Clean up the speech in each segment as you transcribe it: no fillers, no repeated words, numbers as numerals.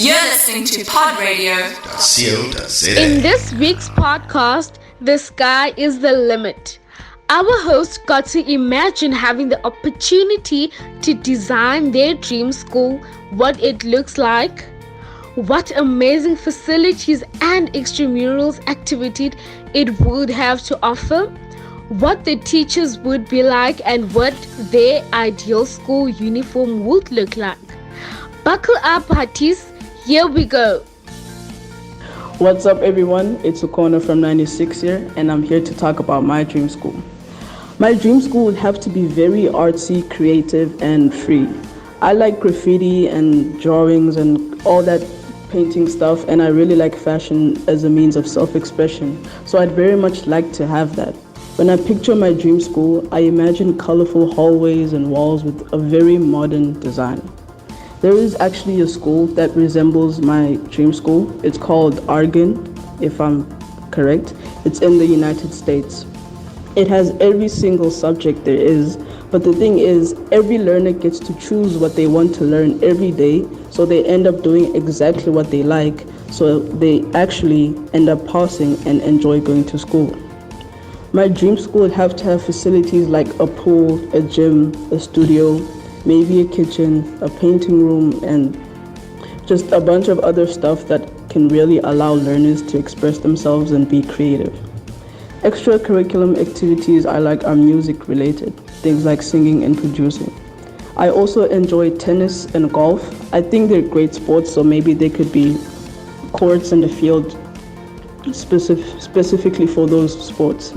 You're listening to Pod Radio. In this week's podcast, the sky is the limit. Our host got to imagine having the opportunity to design their dream school, what it looks like, what amazing facilities and extramurals activities it would have to offer, what the teachers would be like, and what their ideal school uniform would look like. Buckle up, Hatis. Here we go. What's up, everyone? It's Ukona from 96 here, and I'm here to talk about my dream school. My dream school would have to be very artsy, creative, and free. I like graffiti and drawings and all that painting stuff, and I really like fashion as a means of self-expression. So I'd very much like to have that. When I picture my dream school, I imagine colorful hallways and walls with a very modern design. There is actually a school that resembles my dream school. It's called Argonne, if I'm correct. It's in the United States. It has every single subject there is, but the thing is, every learner gets to choose what they want to learn every day, so they end up doing exactly what they like, so they actually end up passing and enjoy going to school. My dream school would have to have facilities like a pool, a gym, a studio, maybe a kitchen, a painting room, and just a bunch of other stuff that can really allow learners to express themselves and be creative. Extracurriculum activities I like are music related, things like singing and producing. I also enjoy tennis and golf. I think they're great sports, so maybe they could be courts in the field specifically for those sports.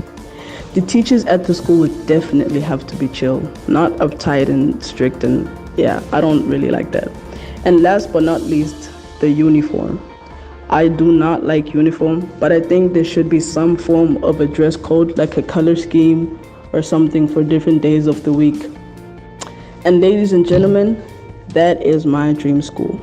The teachers at the school would definitely have to be chill, not uptight and strict, and yeah, I don't really like that. And last but not least, the uniform. I do not like uniform, but I think there should be some form of a dress code, like a color scheme or something for different days of the week. And ladies and gentlemen, that is my dream school.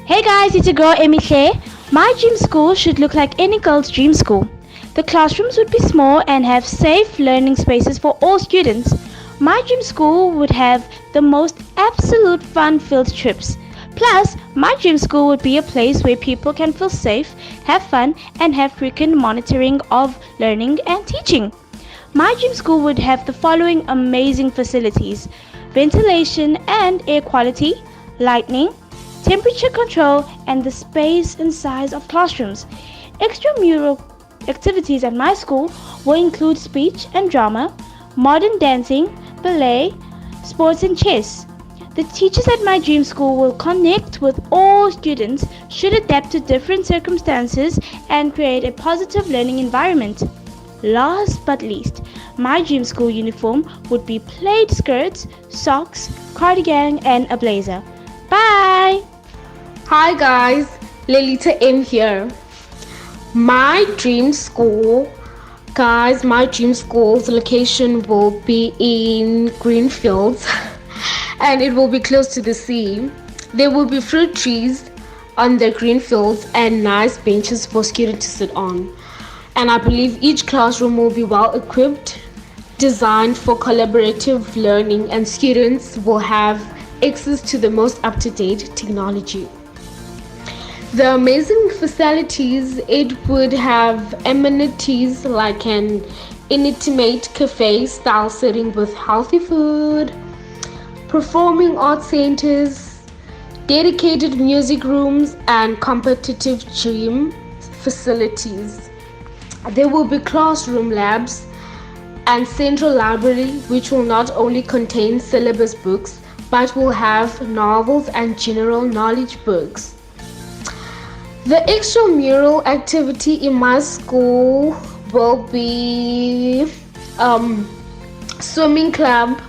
Hey guys, it's your girl Amy Claire. My dream school should look like any girl's dream school. The classrooms would be small and have safe learning spaces for all students. My dream school would have the most absolute fun-filled trips. Plus, my dream school would be a place where people can feel safe, have fun, and have frequent monitoring of learning and teaching. My dream school would have the following amazing facilities: ventilation and air quality, lighting, temperature control, and the space and size of classrooms. Extramural activities at my school will include speech and drama, modern dancing, ballet, sports, and chess. The teachers at my dream school will connect with all students, should adapt to different circumstances, and create a positive learning environment. Last but least, my dream school uniform would be plaid skirts, socks, cardigan, and a blazer. Bye! Hi guys, Lelita M here. My dream school's location will be in Greenfields and it will be close to the sea. There will be fruit trees on the greenfields and nice benches for students to sit on. And I believe each classroom will be well equipped, designed for collaborative learning, and students will have access to the most up-to-date technology. The amazing facilities, it would have amenities like an intimate cafe style setting with healthy food, performing arts centers, dedicated music rooms, and competitive gym facilities. There will be classroom labs and central library, which will not only contain syllabus books but will have novels and general knowledge books. The extramural activity in my school will be swimming club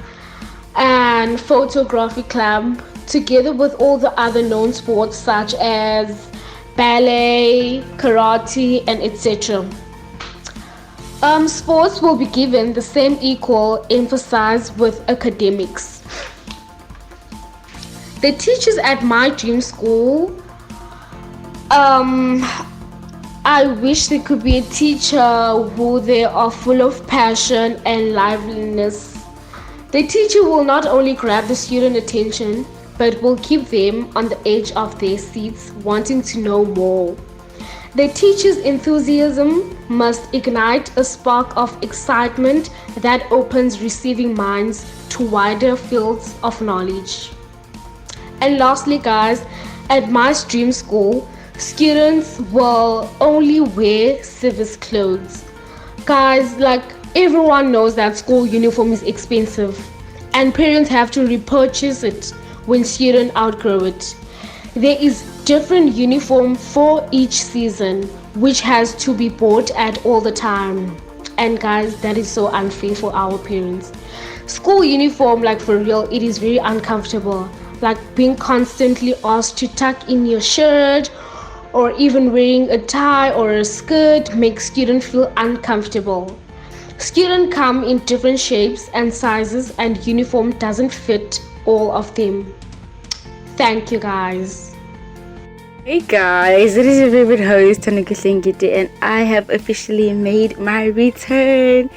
and photography club, together with all the other known sports such as ballet, karate, and etc. Sports will be given the same equal emphasis with academics. The teachers at my dream school, I wish there could be a teacher who they are full of passion and liveliness. The teacher will not only grab the student attention, but will keep them on the edge of their seats, wanting to know more. The teacher's enthusiasm must ignite a spark of excitement that opens receiving minds to wider fields of knowledge. And lastly, guys, at my dream school, students will only wear service clothes. Guys, like everyone knows that school uniform is expensive and parents have to repurchase it when students outgrow it. There is different uniform for each season which has to be bought at all the time. And guys, that is so unfair for our parents. School uniform, like for real, it is very uncomfortable. Like being constantly asked to tuck in your shirt or even wearing a tie or a skirt makes students feel uncomfortable. Students come in different shapes and sizes and uniform doesn't fit all of them. Thank you, guys. Hey guys, it is your favorite host Tanuka Lingiti, and I have officially made my return.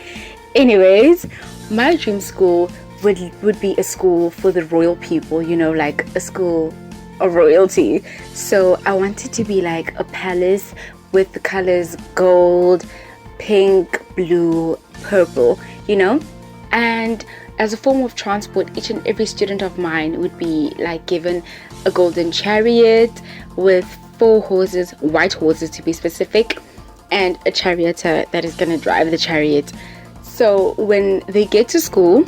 Anyways, my dream school would be a school for the royal people, you know, like a school of royalty. So I want it to be like a palace with the colors gold, pink, blue, purple, you know. And as a form of transport, each and every student of mine would be like given a golden chariot with 4 horses, white horses to be specific, and a charioteer that is going to drive the chariot. So when they get to school,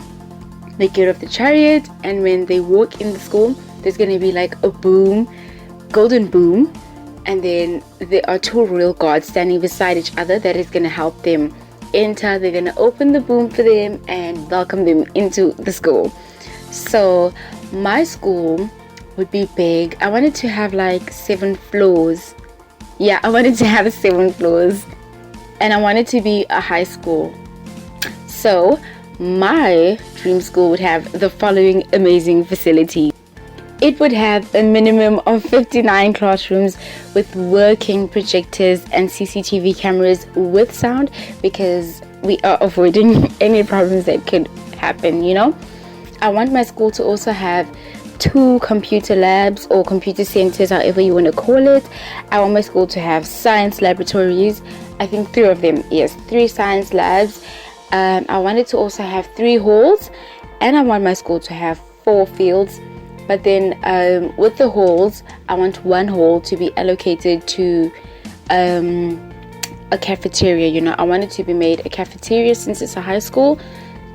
they get off the chariot, and when they walk in the school, there's going to be like a boom, golden boom, and then there are 2 royal guards standing beside each other that is going to help them enter. They're going to open the boom for them and welcome them into the school. So my school would be big. I wanted to have like 7 floors. Yeah, I wanted to have 7 floors, and I wanted to be a high school. So my dream school would have the following amazing facilities. It would have a minimum of 59 classrooms with working projectors and CCTV cameras with sound, because we are avoiding any problems that could happen, you know. I want my school to also have 2 computer labs or computer centers, however you want to call it. I want my school to have science laboratories. I think 3 of them, yes, 3 science labs. I wanted to also have 3 halls, and I want my school to have 4 fields. But then with the halls, I want 1 hall to be allocated to a cafeteria. You know, I want it to be made a cafeteria since it's a high school,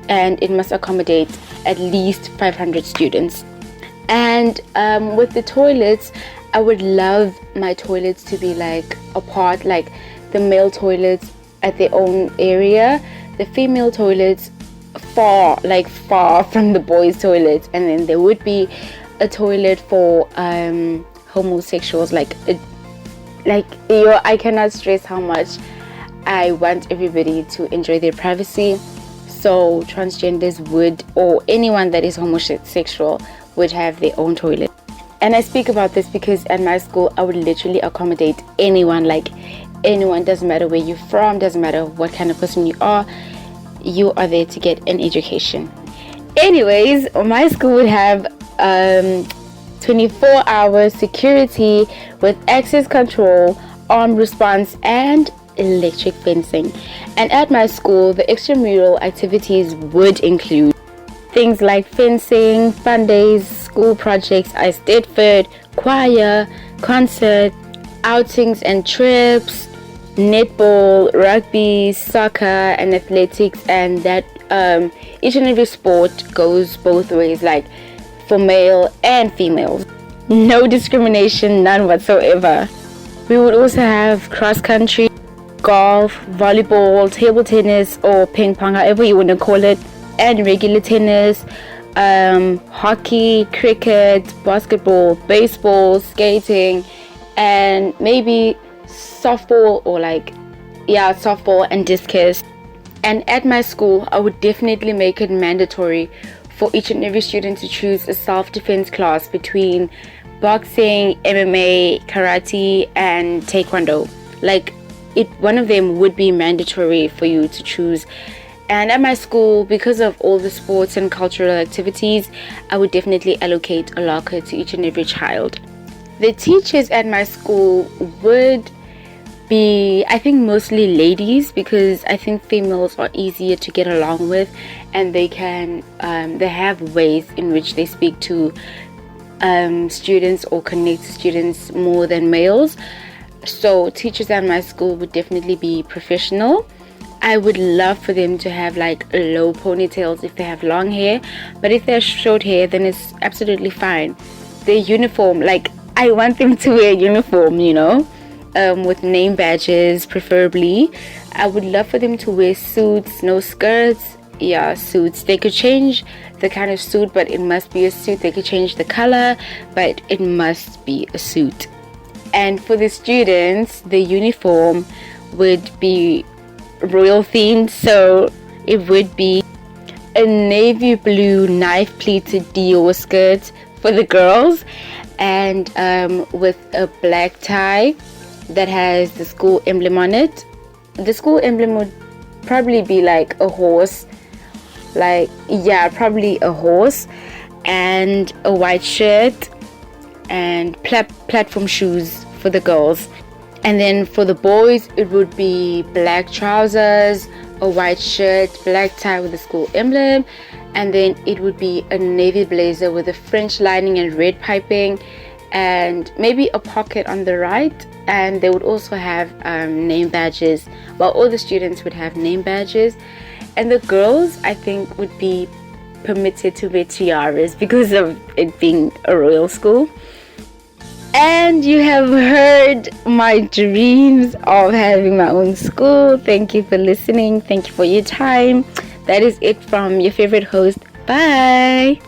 and it must accommodate at least 500 students. And with the toilets, I would love my toilets to be like apart, like the male toilets at their own area, the female toilets far from the boys' toilets, and then there would be a toilet for homosexuals. I cannot stress how much I want everybody to enjoy their privacy. So transgenders would, or anyone that is homosexual, would have their own toilet. And I speak about this because at my school I would literally accommodate anyone, like anyone, doesn't matter where you're from, doesn't matter what kind of person you are there to get an education. Anyways, my school would have 24-hour security with access control, armed response, and electric fencing. And at my school, the extramural activities would include things like fencing, fun days, school projects, Ice Stedford, choir, concert, outings and trips, netball, rugby, soccer, and athletics. And that each and every sport goes both ways, like for male and females. No discrimination, none whatsoever. We would also have cross country, golf, volleyball, table tennis, or ping pong, however you want to call it, and regular tennis, hockey, cricket, basketball, baseball, skating, and maybe softball, or softball and discus. And at my school, I would definitely make it mandatory for each and every student to choose a self-defense class between boxing, MMA, karate, and taekwondo. One of them would be mandatory for you to choose, And at my school, because of all the sports and cultural activities, I would definitely allocate a locker to each and every child. The teachers at my school would be, I think, mostly ladies, because I think females are easier to get along with, and they have ways in which they speak to students or connect to students more than males. So teachers at my school would definitely be professional. I would love for them to have like low ponytails if they have long hair, but if they have short hair, then it's absolutely fine. Their uniform, like, I want them to wear a uniform, with name badges preferably. I would love for them to wear suits, no skirts. Yeah, suits. They could change the kind of suit, but it must be a suit. They could change the color, but it must be a suit. And for the students, the uniform would be royal themed, so it would be a navy blue knife pleated Dior skirt for the girls, and with a black tie that has the school emblem on it. The school emblem would probably be like a horse, probably a horse, and a white shirt and platform shoes for the girls. And then for the boys, it would be black trousers, a white shirt, black tie with the school emblem, and then it would be a navy blazer with a French lining and red piping, and maybe a pocket on the right. And they would also have name badges. Well, all the students would have name badges, and the girls, I think, would be permitted to wear tiaras because of it being a royal school. And you have heard my dreams of having my own school. Thank you for listening. Thank you for your time. That is it from your favorite host. Bye.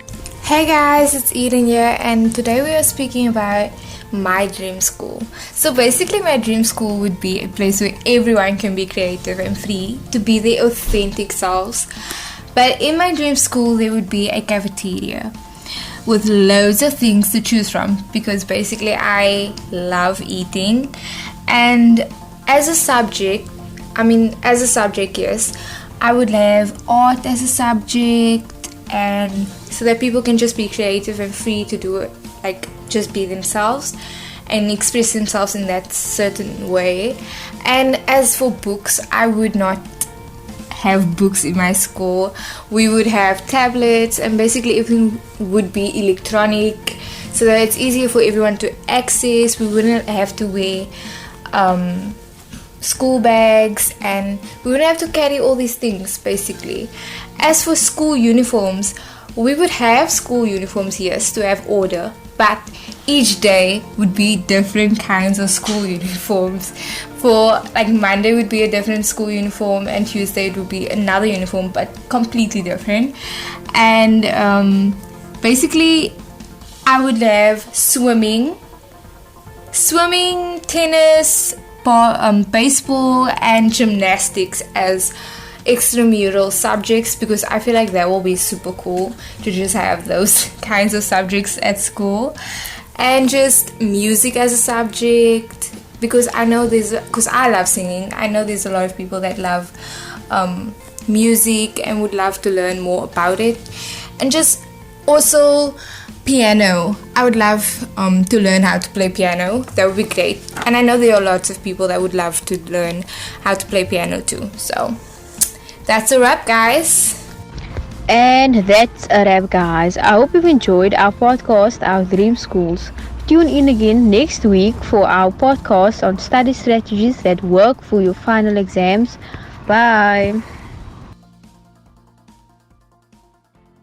Hey guys, it's Eden here, and today we are speaking about my dream school. So basically, my dream school would be a place where everyone can be creative and free to be their authentic selves. But in my dream school, there would be a cafeteria with loads of things to choose from, because basically I love eating. And as a subject, yes, I would have art as a subject, and so that people can just be creative and free to do it, like just be themselves and express themselves in that certain way. And as for books, I would not have books in my school. We would have tablets, and basically everything would be electronic so that it's easier for everyone to access. We wouldn't have to wear school bags, and we wouldn't have to carry all these things basically. As for school uniforms, we would have school uniforms, yes, to have order, but each day would be different kinds of school uniforms. For like Monday would be a different school uniform, and Tuesday it would be another uniform but completely different. And basically I would have swimming, tennis, baseball and gymnastics as extramural subjects, because I feel like that will be super cool to just have those kinds of subjects at school. And just music as a subject, because I love singing. I know there's a lot of people that love music and would love to learn more about it. And just also piano. I would love to learn how to play piano. That would be great. And I know there are lots of people that would love to learn how to play piano too. So that's a wrap, guys. And that's a wrap, guys. I hope you've enjoyed our podcast, Our Dream Schools. Tune in again next week for our podcast on study strategies that work for your final exams. Bye.